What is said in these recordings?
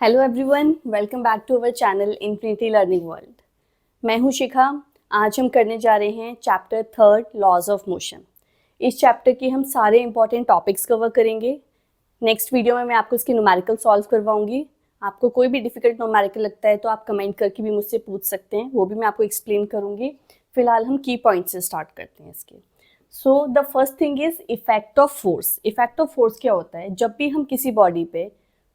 Hello everyone, welcome back to our channel Infinity Learning World. मैं हूं शिखा। आज हम करने जा रहे हैं चैप्टर 3 लॉज ऑफ मोशन। इस चैप्टर के हम सारे इंपॉर्टेंट टॉपिक्स कवर करेंगे। नेक्स्ट वीडियो में मैं आपको इसकी न्यूमेरिकल सॉल्व करवाऊंगी। आपको कोई भी डिफिकल्ट न्यूमेरिकल लगता है तो आप कमेंट करके भी मुझसे पूछ सकते हैं, वो भी मैं आपको एक्सप्लेन करूँगी। फिलहाल हम की पॉइंट से स्टार्ट करते हैं इसके। So the first thing is effect of force. Effect of force क्या होता है? जब भी हम किसी बॉडी पे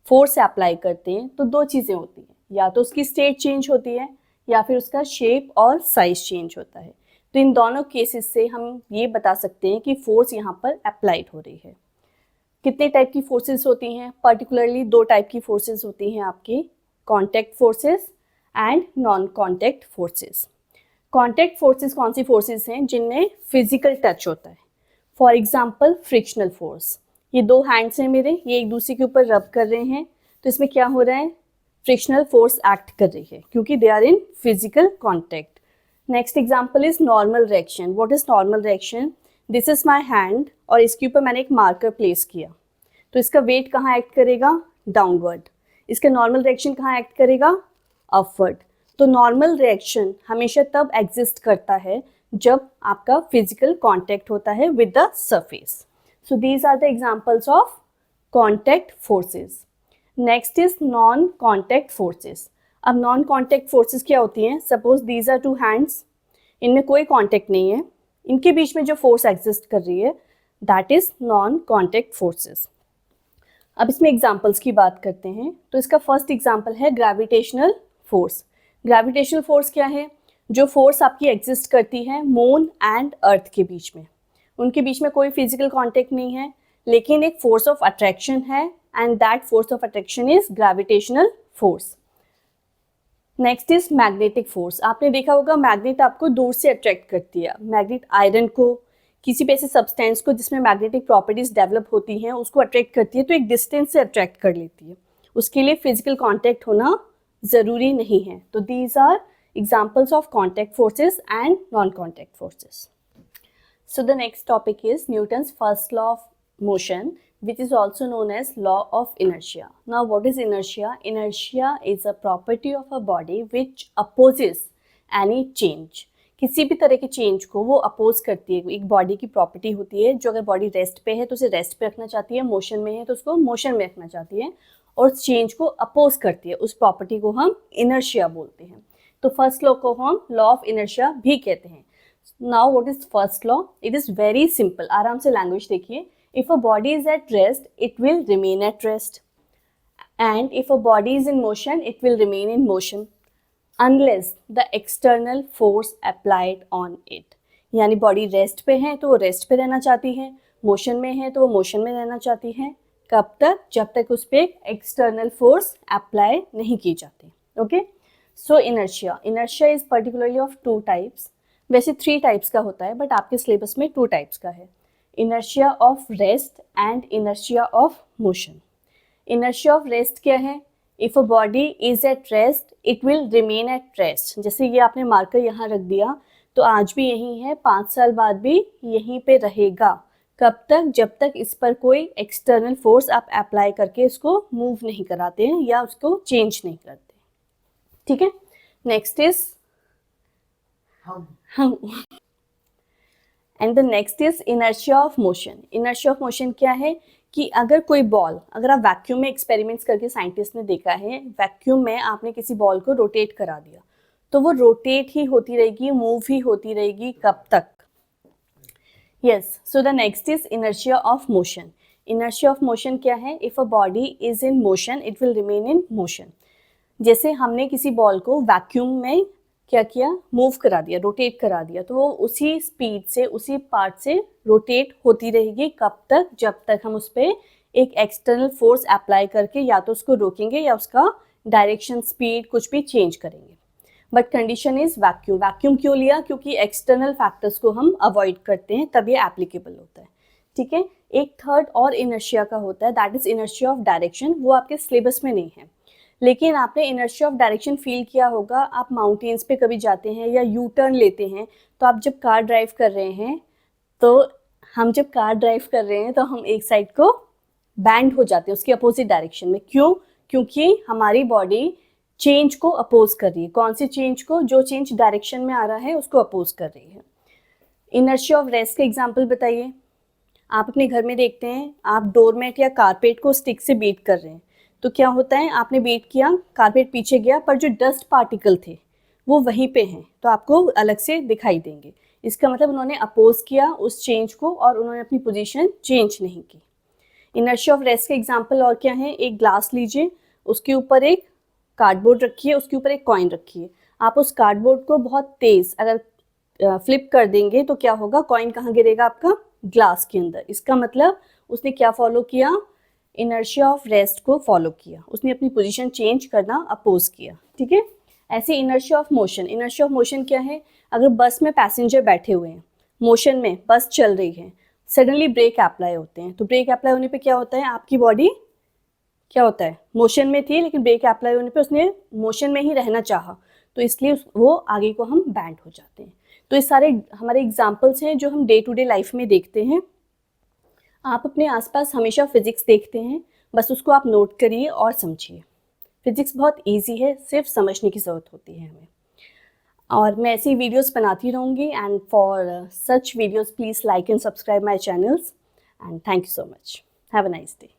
फोर्स अप्लाई करते हैं तो दो चीज़ें होती हैं, या तो उसकी स्टेट चेंज होती है या फिर उसका शेप और साइज चेंज होता है। तो इन दोनों केसेस से हम ये बता सकते हैं कि फोर्स यहाँ पर अप्लाइड हो रही है। कितने टाइप की फोर्सेस होती हैं? पर्टिकुलरली दो टाइप की फोर्सेस होती हैं आपकी, contact forces and non contact forces. Contact forces कौन सी फोर्सेस हैं? जिनमें फिजिकल टच होता है। For example frictional force. ये दो हैंड्स हैं मेरे, ये एक दूसरे के ऊपर रब कर रहे हैं, तो इसमें क्या हो रहा है? फ्रिक्शनल फोर्स एक्ट कर रही है क्योंकि they are in physical contact. Next example is normal reaction. What is normal reaction? This is my hand और इसके ऊपर मैंने एक मार्कर प्लेस किया, तो इसका वेट कहाँ एक्ट करेगा? डाउनवर्ड। इसका नॉर्मल रिएक्शन कहाँ एक्ट करेगा? अपवर्ड। तो नॉर्मल रिएक्शन हमेशा तब एग्जिस्ट करता है जब आपका फिजिकल कॉन्टैक्ट होता है with the surface. So these are the examples of contact forces. Next is non-contact forces. अब non-contact forces क्या होती हैं? Suppose these are two hands. इनमें कोई contact नहीं है, इनके बीच में जो force exist कर रही है that is non-contact forces. अब इसमें examples की बात करते हैं। तो इसका first example है gravitational force. Gravitational force क्या है? जो force आपकी exist करती है मून एंड अर्थ के बीच में। उनके बीच में कोई फिजिकल कांटेक्ट नहीं है, लेकिन एक फोर्स ऑफ अट्रैक्शन है and that force of attraction is gravitational force. Next is magnetic force. आपने देखा होगा मैग्नेट आपको दूर से अट्रैक्ट करती है। मैग्नेट आयरन को, किसी भी ऐसे सब्सटेंस को जिसमें मैग्नेटिक प्रॉपर्टीज डेवलप होती हैं उसको अट्रैक्ट करती है, तो एक डिस्टेंस से अट्रैक्ट कर लेती है। उसके लिए फिजिकल कॉन्टैक्ट होना ज़रूरी नहीं है। तो these are examples of contact forces and non contact forces. So the next topic is Newton's first law of motion, which is also known as law of inertia. Now what is inertia? Inertia is a property of a body which opposes any change. किसी भी तरह के change को वो oppose करती है। एक body की प्रॉपर्टी होती है जो अगर बॉडी रेस्ट पे है तो उसे रेस्ट पे रखना चाहती है, मोशन में है तो उसको मोशन में रखना चाहती है, और चेंज को अपोज करती है। उस प्रॉपर्टी को हम इनर्शिया बोलते हैं। तो फर्स्ट लॉ को हम लॉ ऑफ इनर्शिया भी कहते हैं। Now what is first law? It is very simple. आराम से लैंग्वेज देखिए। If a body is at rest, it will remain at rest. And if a body is in motion, it will remain in motion. Unless the external force applied on it. यानी body rest पे है तो वो rest पे रहना चाहती है, motion में है तो वो मोशन में रहना चाहती है। कब तक? जब तक उस पर एक्सटर्नल फोर्स अप्लाई नहीं की जाती। Okay, so inertia. Inertia is particularly of two types. वैसे 3 टाइप्स का होता है, बट आपके सिलेबस में 2 टाइप्स का है, inertia of rest and inertia of motion. Inertia of rest क्या है? If a body is at rest it will remain at rest. जैसे ये आपने मार्कर यहाँ रख दिया तो आज भी यही है, 5 साल बाद भी यहीं पे रहेगा। कब तक? जब तक इस पर कोई एक्सटर्नल फोर्स आप अप्लाई करके इसको मूव नहीं कराते हैं या उसको चेंज नहीं करते। ठीक है, next is and the next is inertia of motion. Inertia of motion क्या है कि अगर कोई बॉल, अगर आप वैक्यूम में एक्सपेरिमेंट्स करके साइंटिस्ट ने देखा है, वैक्यूम में आपने किसी बॉल को रोटेट करा दिया तो वो रोटेट ही होती रहेगी, मूव ही होती रहेगी। कब तक? Yes, so the next is inertia of motion. Inertia of motion क्या है? If a body is in motion it will remain in motion. जैसे हमने किसी बॉल को वैक्यूम में क्या किया? मूव करा दिया, रोटेट करा दिया, तो वो उसी स्पीड से, उसी पार्ट से रोटेट होती रहेगी। कब तक? जब तक हम उस पर एक एक्सटर्नल फोर्स अप्लाई करके या तो उसको रोकेंगे या उसका डायरेक्शन, स्पीड कुछ भी चेंज करेंगे। But condition is vacuum. Vacuum क्यों लिया? क्योंकि एक्सटर्नल फैक्टर्स को हम अवॉइड करते हैं, तब ये एप्लीकेबल होता है। ठीक है, एक थर्ड और इनर्शिया का होता है, that is inertia of direction. वो आपके सिलेबस में नहीं है, लेकिन आपने इनर्शिया ऑफ डायरेक्शन फील किया होगा। आप माउंटेन्स पे कभी जाते हैं या यू टर्न लेते हैं, तो आप जब कार ड्राइव कर रहे हैं तो हम जब कार ड्राइव कर रहे हैं तो हम एक साइड को बैंड हो जाते हैं उसके अपोजिट डायरेक्शन में। क्यों? क्योंकि हमारी बॉडी चेंज को अपोज कर रही है। कौन सी चेंज को? जो चेंज डायरेक्शन में आ रहा है उसको अपोज कर रही है। इनर्शिया ऑफ रेस्ट का एग्जाम्पल बताइए। आप अपने घर में देखते हैं, आप डोरमेट या कारपेट को स्टिक से बीट कर रहे हैं, तो क्या होता है, आपने बीट किया, कारपेट पीछे गया, पर जो डस्ट पार्टिकल थे वो वहीं पे हैं, तो आपको अलग से दिखाई देंगे। इसका मतलब उन्होंने अपोज किया उस चेंज को और उन्होंने अपनी पोजीशन चेंज नहीं की। इनर्शिया ऑफ रेस्ट का एग्जाम्पल और क्या है? एक ग्लास लीजिए, उसके ऊपर एक कार्डबोर्ड रखिए, उसके ऊपर एक कॉइन रखिए। आप उस कार्डबोर्ड को बहुत तेज अगर फ्लिप कर देंगे तो क्या होगा? कॉइन कहाँ गिरेगा? आपका ग्लास के अंदर। इसका मतलब उसने क्या फॉलो किया? इनर्शिया ऑफ रेस्ट को फॉलो किया, उसने अपनी पोजीशन चेंज करना अपोज किया। ठीक है। ऐसे inertia of motion. Inertia of motion क्या है? अगर बस में पैसेंजर बैठे हुए हैं, मोशन में बस चल रही है, सडनली ब्रेक अप्लाई होते हैं, तो ब्रेक अप्लाई होने पे क्या होता है? आपकी बॉडी क्या होता है? मोशन में थी, लेकिन ब्रेक अप्लाई होने पे उसने मोशन में ही रहना चाहा, तो इसलिए वो आगे को हम बैंड हो जाते हैं। तो ये सारे हमारे एग्जाम्पल्स हैं जो हम डे टू डे लाइफ में देखते हैं। आप अपने आसपास हमेशा फिजिक्स देखते हैं, बस उसको आप नोट करिए और समझिए। फिजिक्स बहुत इजी है, सिर्फ समझने की ज़रूरत होती है हमें। और मैं ऐसी वीडियोस बनाती रहूँगी, and for such videos please like and subscribe my channels, and thank you so much. Have a nice day.